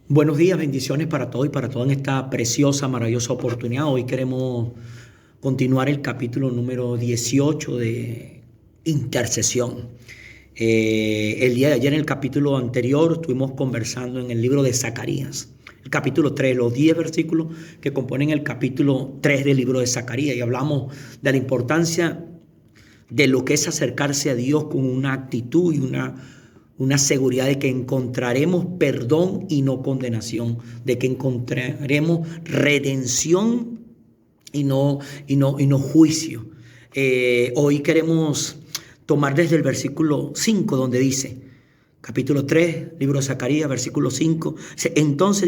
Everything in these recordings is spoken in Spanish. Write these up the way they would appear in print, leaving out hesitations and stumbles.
Buenos días, bendiciones para todos y para todas en esta preciosa, maravillosa oportunidad. Hoy queremos continuar el capítulo número 18 de intercesión. El día de ayer, en el capítulo anterior, estuvimos conversando en el libro de Zacarías, el capítulo 3, los 10 versículos que componen el capítulo 3 del libro de Zacarías, y hablamos de la importancia de lo que es acercarse a Dios con una actitud y una seguridad de que encontraremos perdón y no condenación, de que encontraremos redención y no juicio. Hoy queremos tomar desde el versículo 5 donde dice, capítulo 3, libro de Zacarías, versículo 5, entonces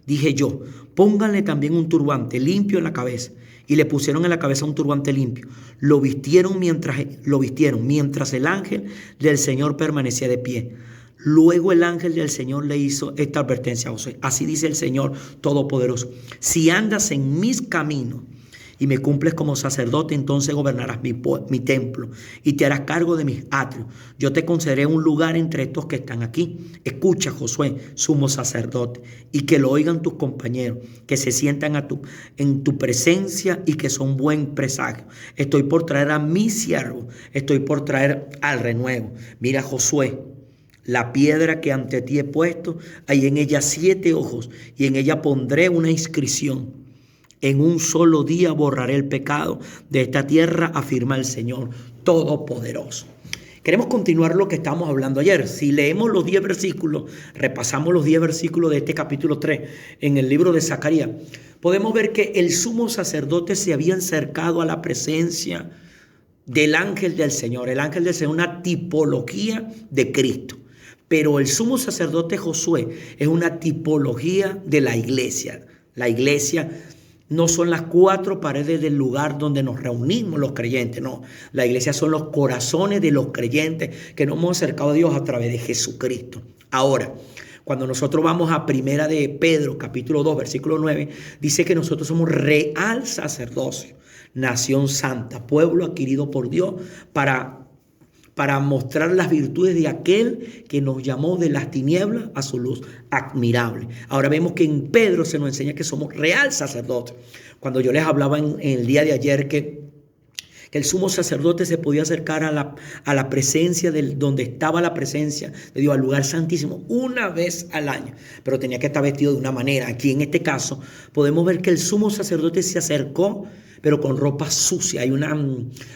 dije yo, pónganle también un turbante limpio en la cabeza. Y le pusieron en la cabeza un turbante limpio. Lo vistieron mientras el ángel del Señor permanecía de pie. Luego el ángel del Señor le hizo esta advertencia a Josué. Así dice el Señor Todopoderoso: si andas en mis caminos y me cumples como sacerdote, entonces gobernarás mi templo y te harás cargo de mis atrios. Yo te concederé un lugar entre estos que están aquí. Escucha, Josué, sumo sacerdote, y que lo oigan tus compañeros, que se sientan en tu presencia y que son buen presagio. Estoy por traer a mi siervo, estoy por traer al renuevo. Mira, Josué, la piedra que ante ti he puesto, hay en ella 7 ojos, y en ella pondré una inscripción. En un solo día borraré el pecado de esta tierra, afirma el Señor Todopoderoso. Queremos continuar lo que estábamos hablando ayer. Si leemos los 10 versículos, repasamos los 10 versículos de este capítulo 3 en el libro de Zacarías, podemos ver que el sumo sacerdote se había acercado a la presencia del ángel del Señor. El ángel del Señor es una tipología de Cristo. Pero el sumo sacerdote Josué es una tipología de la iglesia. La iglesia no son las 4 paredes del lugar donde nos reunimos los creyentes, no. La iglesia son los corazones de los creyentes que nos hemos acercado a Dios a través de Jesucristo. Ahora, cuando nosotros vamos a Primera de Pedro, capítulo 2, versículo 9, dice que nosotros somos real sacerdocio, nación santa, pueblo adquirido por Dios para mostrar las virtudes de aquel que nos llamó de las tinieblas a su luz admirable. Ahora vemos que en Pedro se nos enseña que somos real sacerdote. Cuando yo les hablaba en el día de ayer que el sumo sacerdote se podía acercar a la presencia donde estaba la presencia de Dios, al lugar santísimo, una vez al año, pero tenía que estar vestido de una manera. Aquí en este caso podemos ver que el sumo sacerdote se acercó, pero con ropa sucia. Hay una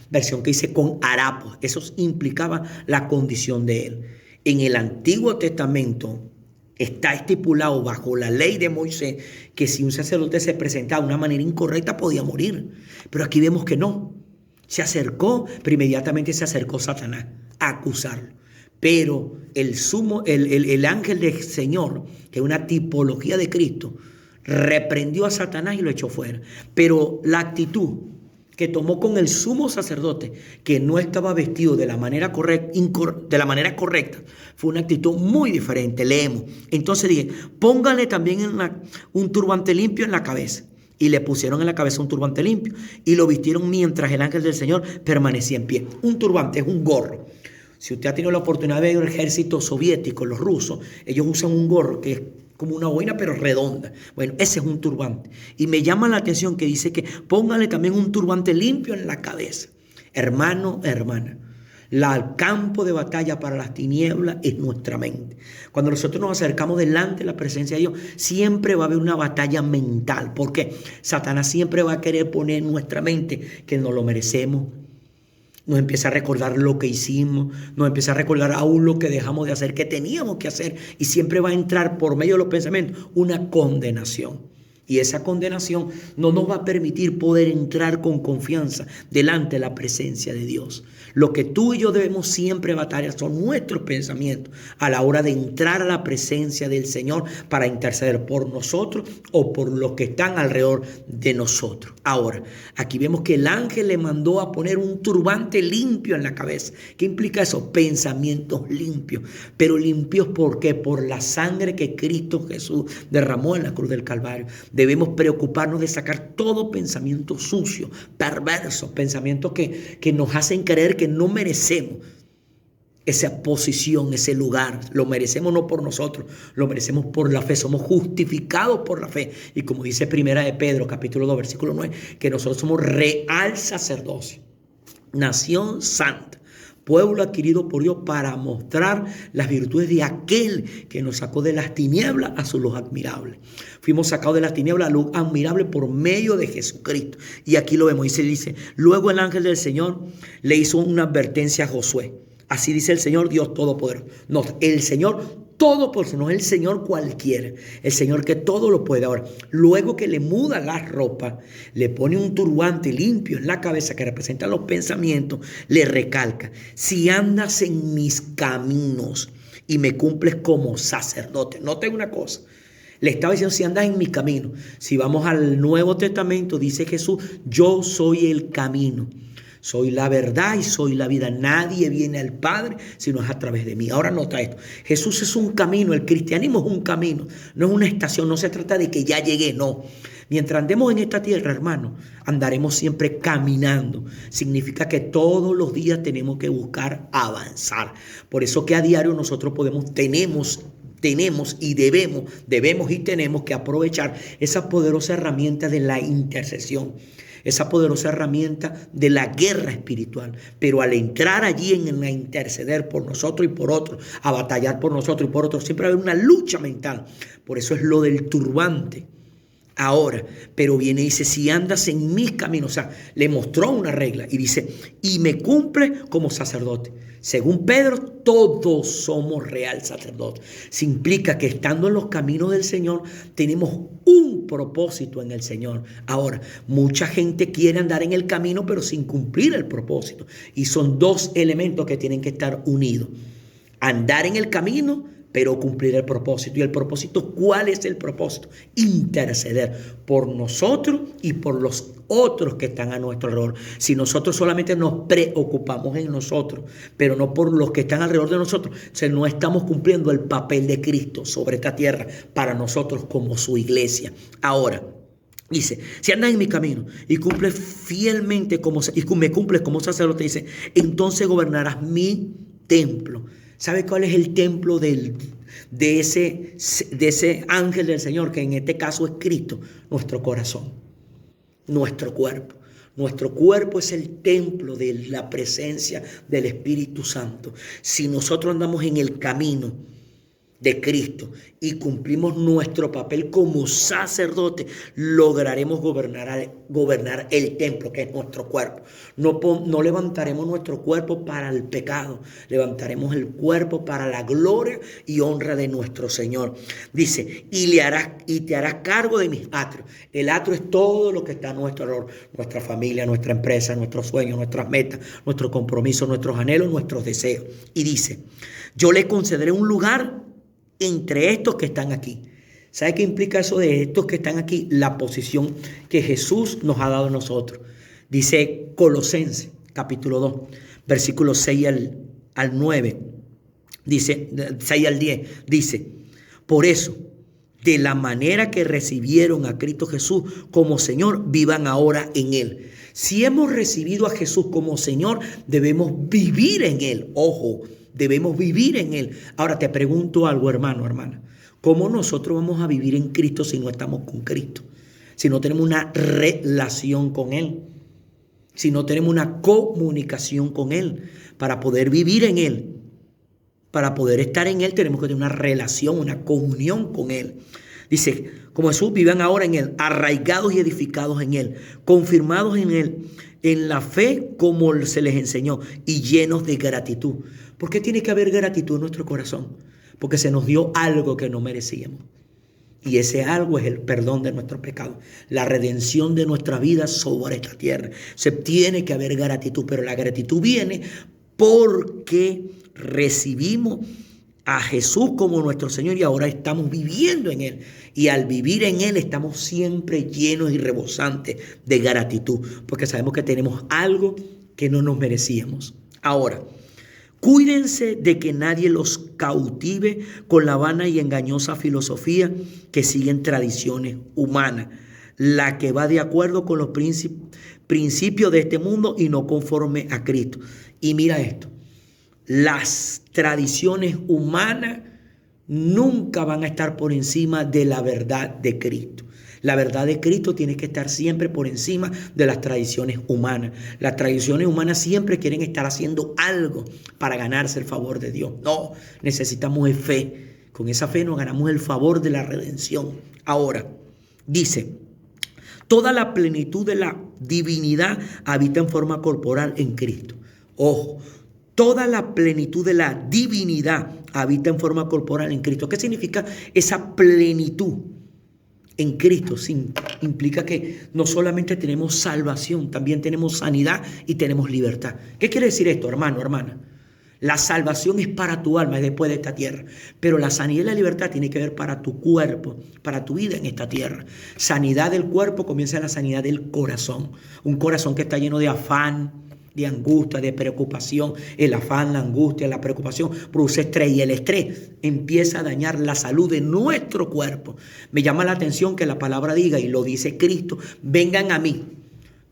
versión que dice con harapos. Eso implicaba la condición de él. En el Antiguo Testamento está estipulado bajo la ley de Moisés que si un sacerdote se presentaba de una manera incorrecta podía morir. Pero aquí vemos que no. Se acercó, pero inmediatamente se acercó Satanás a acusarlo. Pero el ángel del Señor, que es una tipología de Cristo, reprendió a Satanás y lo echó fuera. Pero la actitud que tomó con el sumo sacerdote, que no estaba vestido de la manera correcta, fue una actitud muy diferente. Leemos. Entonces dije, pónganle también un turbante limpio en la cabeza. Y le pusieron en la cabeza un turbante limpio y lo vistieron mientras el ángel del Señor permanecía en pie. Un turbante es un gorro. Si usted ha tenido la oportunidad de ver el ejército soviético, los rusos, ellos usan un gorro que es como una boina pero redonda. Bueno, ese es un turbante. Y me llama la atención que dice que póngale también un turbante limpio en la cabeza. Hermano, hermana, el campo de batalla para las tinieblas es nuestra mente. Cuando nosotros nos acercamos delante de la presencia de Dios, siempre va a haber una batalla mental. ¿Por qué? Satanás siempre va a querer poner en nuestra mente que no lo merecemos. Nos empieza a recordar lo que hicimos, nos empieza a recordar aún lo que dejamos de hacer, que teníamos que hacer. Y siempre va a entrar por medio de los pensamientos una condenación. Y esa condenación no nos va a permitir poder entrar con confianza delante de la presencia de Dios. Lo que tú y yo debemos siempre batallar son nuestros pensamientos a la hora de entrar a la presencia del Señor para interceder por nosotros o por los que están alrededor de nosotros. Ahora, aquí vemos que el ángel le mandó a poner un turbante limpio en la cabeza. ¿Qué implica eso? Pensamientos limpios. Pero limpios ¿por qué? Por la sangre que Cristo Jesús derramó en la cruz del Calvario. Debemos preocuparnos de sacar todo pensamiento sucio, perverso, pensamientos que nos hacen creer que no merecemos. esa posición, ese lugar. Lo merecemos no por nosotros, lo merecemos por la fe. Somos justificados por la fe. Y como dice Primera de Pedro, capítulo 2, versículo 9, que nosotros somos real sacerdocio, nación santa, pueblo adquirido por Dios para mostrar las virtudes de aquel que nos sacó de las tinieblas a su luz admirable. Fuimos sacados de las tinieblas a luz admirable por medio de Jesucristo. Y aquí lo vemos, y se dice, luego el ángel del Señor le hizo una advertencia a Josué. Así dice el Señor Dios Todopoderoso. No, el Señor Todopoderoso, no es el Señor cualquiera, el Señor que todo lo puede. Ahora, luego que le muda la ropa, le pone un turbante limpio en la cabeza que representa los pensamientos, le recalca, si andas en mis caminos y me cumples como sacerdote. Noten una cosa. Le estaba diciendo, si andas en mi camino. Si vamos al Nuevo Testamento, dice Jesús, yo soy el camino. Soy la verdad y soy la vida. Nadie viene al Padre si no es a través de mí. Ahora nota esto. Jesús es un camino. El cristianismo es un camino. No es una estación. No se trata de que ya llegué. No. Mientras andemos en esta tierra, hermano, andaremos siempre caminando. Significa que todos los días tenemos que buscar avanzar. Por eso que a diario nosotros tenemos y debemos y tenemos que aprovechar esa poderosa herramienta de la intercesión. Esa poderosa herramienta de la guerra espiritual. Pero al entrar allí en a interceder por nosotros y por otros, a batallar por nosotros y por otros, siempre va a haber una lucha mental. Por eso es lo del turbante. Ahora, pero viene y dice, si andas en mis caminos, o sea, le mostró una regla y dice, y me cumple como sacerdote. Según Pedro, todos somos real sacerdotes. Se implica que estando en los caminos del Señor, tenemos un propósito en el Señor. Ahora, mucha gente quiere andar en el camino, pero sin cumplir el propósito. Y son dos elementos que tienen que estar unidos. Andar en el camino, pero cumplir el propósito. ¿Y el propósito? ¿Cuál es el propósito? Interceder por nosotros y por los otros que están a nuestro alrededor. Si nosotros solamente nos preocupamos en nosotros, pero no por los que están alrededor de nosotros, no estamos cumpliendo el papel de Cristo sobre esta tierra para nosotros como su iglesia. Ahora, dice, si andas en mi camino y cumples fielmente y me cumples como sacerdote, dice, entonces gobernarás mi templo. ¿Sabe cuál es el templo de ese ángel del Señor? Que en este caso es Cristo, nuestro corazón, nuestro cuerpo. Nuestro cuerpo es el templo de la presencia del Espíritu Santo. Si nosotros andamos en el camino de Cristo y cumplimos nuestro papel como sacerdote, lograremos gobernar el templo que es nuestro cuerpo. No levantaremos nuestro cuerpo para el pecado, levantaremos el cuerpo para la gloria y honra de nuestro Señor. Dice, y te harás cargo de mis atrios. El atrio es todo lo que está a nuestro alrededor, nuestra familia, nuestra empresa, nuestros sueños, nuestras metas, nuestros compromisos, nuestros anhelos, nuestros deseos. Y dice, yo le concederé un lugar entre estos que están aquí. ¿Sabe qué implica eso de estos que están aquí? La posición que Jesús nos ha dado a nosotros. Dice Colosenses, capítulo 2, versículos 6 al 9. Dice, 6 al 10. Dice, por eso, de la manera que recibieron a Cristo Jesús como Señor, vivan ahora en Él. Si hemos recibido a Jesús como Señor, debemos vivir en Él. Ojo, debemos vivir en Él. Ahora te pregunto algo, hermano, hermana. ¿Cómo nosotros vamos a vivir en Cristo si no estamos con Cristo? Si no tenemos una relación con Él. Si no tenemos una comunicación con Él. Para poder vivir en Él. Para poder estar en Él tenemos que tener una relación, una comunión con Él. Dice, como Jesús, vivan ahora en Él, arraigados y edificados en Él, confirmados en Él, en la fe como se les enseñó y llenos de gratitud. ¿Por qué tiene que haber gratitud en nuestro corazón? Porque se nos dio algo que no merecíamos. Y ese algo es el perdón de nuestros pecados, la redención de nuestra vida sobre esta tierra. Se tiene que haber gratitud, pero la gratitud viene porque recibimos a Jesús como nuestro Señor y ahora estamos viviendo en Él. Y al vivir en Él estamos siempre llenos y rebosantes de gratitud, porque sabemos que tenemos algo que no nos merecíamos. Ahora, cuídense de que nadie los cautive con la vana y engañosa filosofía que siguen tradiciones humanas, la que va de acuerdo con los principios de este mundo y no conforme a Cristo. Y mira esto. Las tradiciones humanas nunca van a estar por encima de la verdad de Cristo. La verdad de Cristo tiene que estar siempre por encima de las tradiciones humanas. Las tradiciones humanas siempre quieren estar haciendo algo para ganarse el favor de Dios. No, necesitamos fe. Con esa fe nos ganamos el favor de la redención. Ahora, dice, toda la plenitud de la divinidad habita en forma corporal en Cristo. Ojo, toda la plenitud de la divinidad habita en forma corporal en Cristo. ¿Qué significa esa plenitud? En Cristo implica que no solamente tenemos salvación, también tenemos sanidad y tenemos libertad. ¿Qué quiere decir esto, hermano, hermana? La salvación es para tu alma después de esta tierra, pero la sanidad y la libertad tiene que ver para tu cuerpo, para tu vida en esta tierra. Sanidad del cuerpo comienza en la sanidad del corazón. Un corazón que está lleno de afán, de angustia, de preocupación. El afán, la angustia, la preocupación produce estrés y el estrés empieza a dañar la salud de nuestro cuerpo. Me llama la atención que la palabra diga, y lo dice Cristo, vengan a mí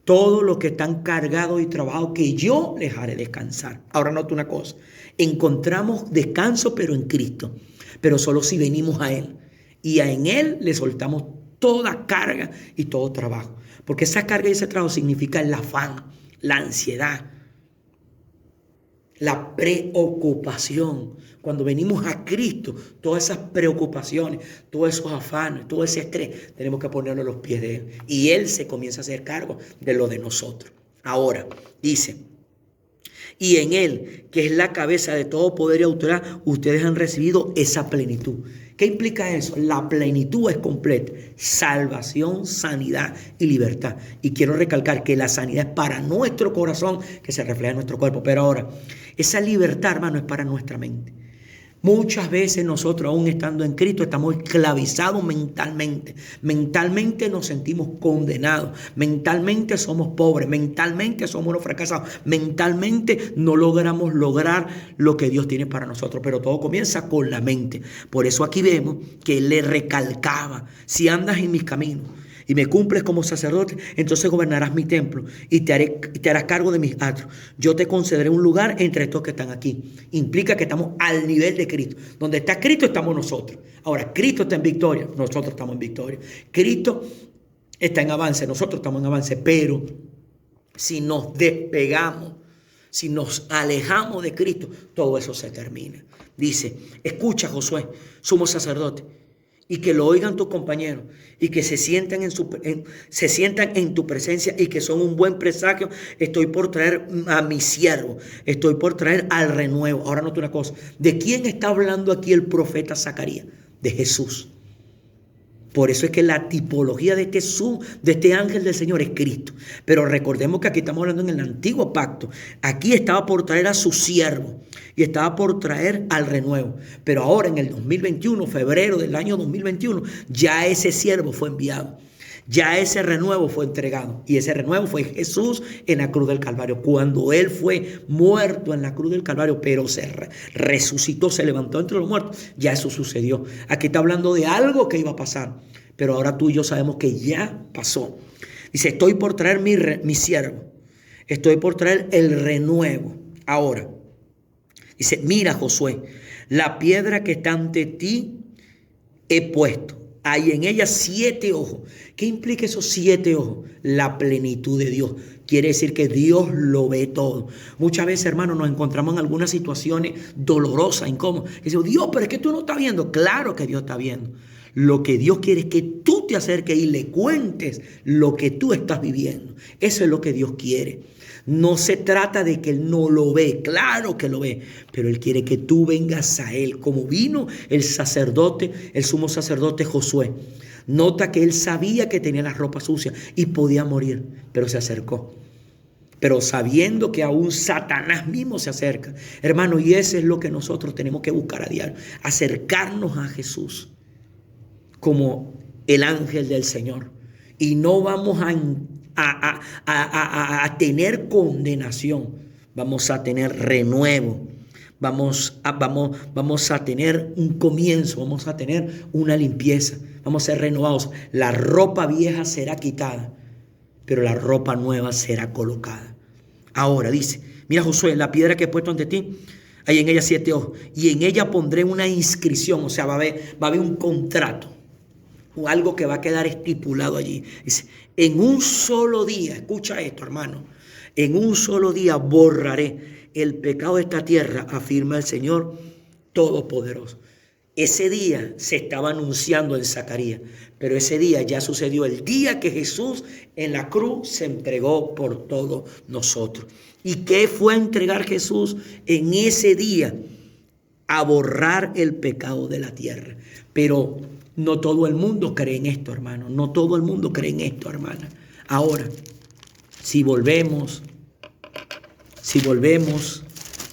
todos los que están cargados y trabajados, que yo les haré descansar. Ahora nota una cosa, encontramos descanso pero en Cristo, pero solo si venimos a Él, y en Él le soltamos toda carga y todo trabajo, porque esa carga y ese trabajo significa el afán, la ansiedad, la preocupación. Cuando venimos a Cristo, todas esas preocupaciones, todos esos afanes, todo ese estrés, tenemos que ponerlo a los pies de Él. Y Él se comienza a hacer cargo de lo de nosotros. Ahora, dice, y en Él, que es la cabeza de todo poder y autoridad, ustedes han recibido esa plenitud. ¿Qué implica eso? La plenitud es completa. Salvación, sanidad y libertad. Y quiero recalcar que la sanidad es para nuestro corazón, que se refleja en nuestro cuerpo. Pero ahora, esa libertad, hermano, es para nuestra mente. Muchas veces nosotros, aún estando en Cristo, estamos esclavizados mentalmente. Mentalmente nos sentimos condenados. Mentalmente somos pobres. Mentalmente somos unos fracasados. Mentalmente no logramos lograr lo que Dios tiene para nosotros. Pero todo comienza con la mente. Por eso aquí vemos que Él le recalcaba, si andas en mis caminos y me cumples como sacerdote, entonces gobernarás mi templo y te harás cargo de mis atrios. Yo te concederé un lugar entre estos que están aquí. Implica que estamos al nivel de Cristo. Donde está Cristo estamos nosotros. Ahora, Cristo está en victoria, nosotros estamos en victoria. Cristo está en avance, nosotros estamos en avance. Pero si nos despegamos, si nos alejamos de Cristo, todo eso se termina. Dice, escucha, Josué, sumo sacerdote, y que lo oigan tus compañeros y que se sientan en tu presencia y que son un buen presagio. Estoy por traer a mi siervo, estoy por traer al renuevo. Ahora nota una cosa, ¿de quién está hablando aquí el profeta Zacarías? De Jesús. Por eso es que la tipología de este ángel del Señor es Cristo. Pero recordemos que aquí estamos hablando en el antiguo pacto. Aquí estaba por traer a su siervo y estaba por traer al renuevo. Pero ahora en el 2021, febrero del año 2021, ya ese siervo fue enviado. Ya ese renuevo fue entregado. Y ese renuevo fue Jesús en la cruz del Calvario. Cuando Él fue muerto en la cruz del Calvario, pero se resucitó, se levantó entre los muertos, ya eso sucedió. Aquí está hablando de algo que iba a pasar. Pero ahora tú y yo sabemos que ya pasó. Dice, estoy por traer mi siervo. Estoy por traer el renuevo. Ahora, dice, mira, Josué, la piedra que está ante ti he puesto. Hay en ella 7 ojos. ¿Qué implica esos 7 ojos? La plenitud de Dios. Quiere decir que Dios lo ve todo. Muchas veces, hermanos, nos encontramos en algunas situaciones dolorosas, incómodas. Y decimos, Dios, pero es que tú no estás viendo. Claro que Dios está viendo. Lo que Dios quiere es que tú te acerques y le cuentes lo que tú estás viviendo. Eso es lo que Dios quiere. No se trata de que Él no lo ve, claro que lo ve, pero Él quiere que tú vengas a Él, como vino el sacerdote, el sumo sacerdote Josué. Nota que él sabía que tenía la ropa sucia y podía morir, pero se acercó. Pero sabiendo que aún Satanás mismo se acerca. Hermano, y eso es lo que nosotros tenemos que buscar a diario, acercarnos a Jesús como el ángel del Señor. Y no vamos a tener condenación, vamos a tener renuevo, vamos a tener un comienzo, vamos a tener una limpieza, vamos a ser renovados. La ropa vieja será quitada, pero la ropa nueva será colocada. Ahora dice, mira, Josué, la piedra que he puesto ante ti, Hay en ella 7 ojos. Y en ella pondré una inscripción. O sea, va a haber un contrato. O algo que va a quedar estipulado allí. Dice, en un solo día, escucha esto, hermano. En un solo día borraré el pecado de esta tierra, afirma el Señor Todopoderoso. Ese día se estaba anunciando en Zacarías, pero ese día ya sucedió, el día que Jesús en la cruz se entregó por todos nosotros. ¿Y qué fue a entregar Jesús en ese día? A borrar el pecado de la tierra. Pero no todo el mundo cree en esto, hermano. No todo el mundo cree en esto, hermana. Ahora, si volvemos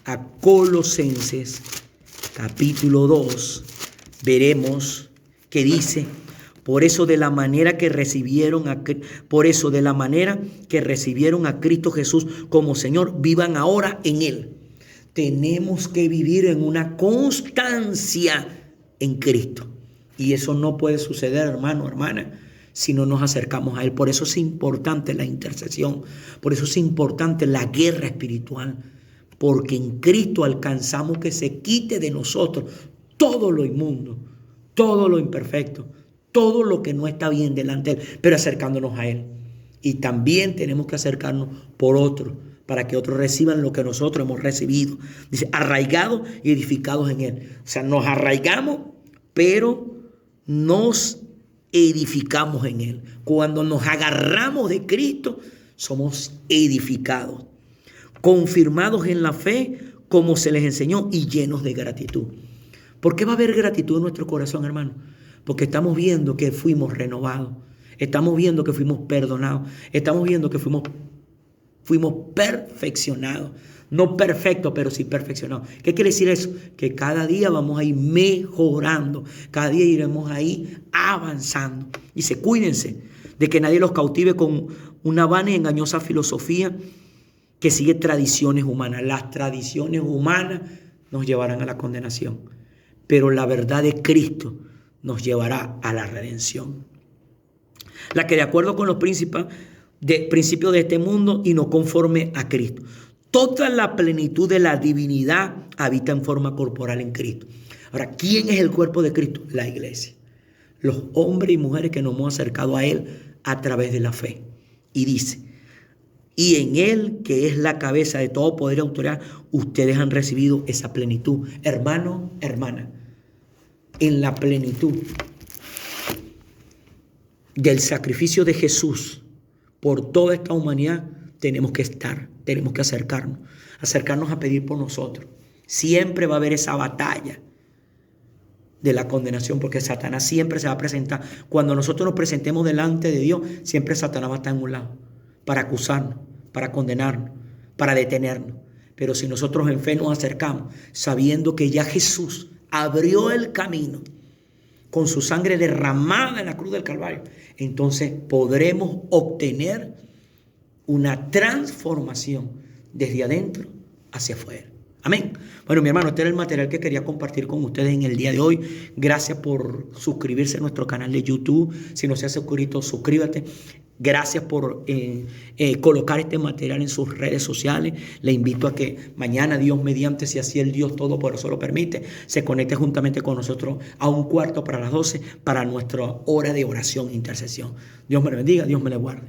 a Colosenses capítulo 2, veremos que dice, por eso de la manera que recibieron a Cristo Jesús como Señor, vivan ahora en Él. Tenemos que vivir en una constancia en Cristo. Y eso no puede suceder, hermano, hermana, si no nos acercamos a Él. Por eso es importante la intercesión. Por eso es importante la guerra espiritual. Porque en Cristo alcanzamos que se quite de nosotros todo lo inmundo, todo lo imperfecto, todo lo que no está bien delante de Él, pero acercándonos a Él. Y también tenemos que acercarnos por otros, para que otros reciban lo que nosotros hemos recibido. Dice, arraigados y edificados en Él. O sea, nos arraigamos, pero nos edificamos en Él. Cuando nos agarramos de Cristo, somos edificados, confirmados en la fe, como se les enseñó, y llenos de gratitud. ¿Por qué va a haber gratitud en nuestro corazón, hermano? Porque estamos viendo que fuimos renovados, estamos viendo que fuimos perdonados, estamos viendo que fuimos perfeccionados. No perfectos, pero sí perfeccionados. ¿Qué quiere decir eso? Que cada día vamos a ir mejorando, cada día iremos ahí avanzando. Dice, cuídense de que nadie los cautive con una vana y engañosa filosofía que sigue tradiciones humanas. Las tradiciones humanas nos llevarán a la condenación, pero la verdad de Cristo nos llevará a la redención. La que de acuerdo con los principios de este mundo y no conforme a Cristo. Toda la plenitud de la divinidad habita en forma corporal en Cristo. Ahora, ¿quién es el cuerpo de Cristo? La iglesia. Los hombres y mujeres que nos hemos acercado a Él a través de la fe. Y dice, y en Él, que es la cabeza de todo poder y autoridad, ustedes han recibido esa plenitud. Hermano, hermana, en la plenitud del sacrificio de Jesús por toda esta humanidad, tenemos que estar, tenemos que acercarnos a pedir por nosotros. Siempre va a haber esa batalla de la condenación, porque Satanás siempre se va a presentar. Cuando nosotros nos presentemos delante de Dios, siempre Satanás va a estar en un lado para acusarnos, para condenarnos, para detenernos. Pero si nosotros en fe nos acercamos, sabiendo que ya Jesús abrió el camino con su sangre derramada en la cruz del Calvario, entonces podremos obtener una transformación desde adentro hacia afuera. Amén. Bueno, mi hermano, este era el material que quería compartir con ustedes en el día de hoy. Gracias por suscribirse a nuestro canal de YouTube. Si no se ha suscrito, suscríbete. Gracias por colocar este material en sus redes sociales. Le invito a que mañana, Dios mediante, si así el Dios Todopoderoso lo permite, se conecte juntamente con nosotros a 1:15 para las 12 para nuestra hora de oración e intercesión. Dios me le bendiga, Dios me le guarde.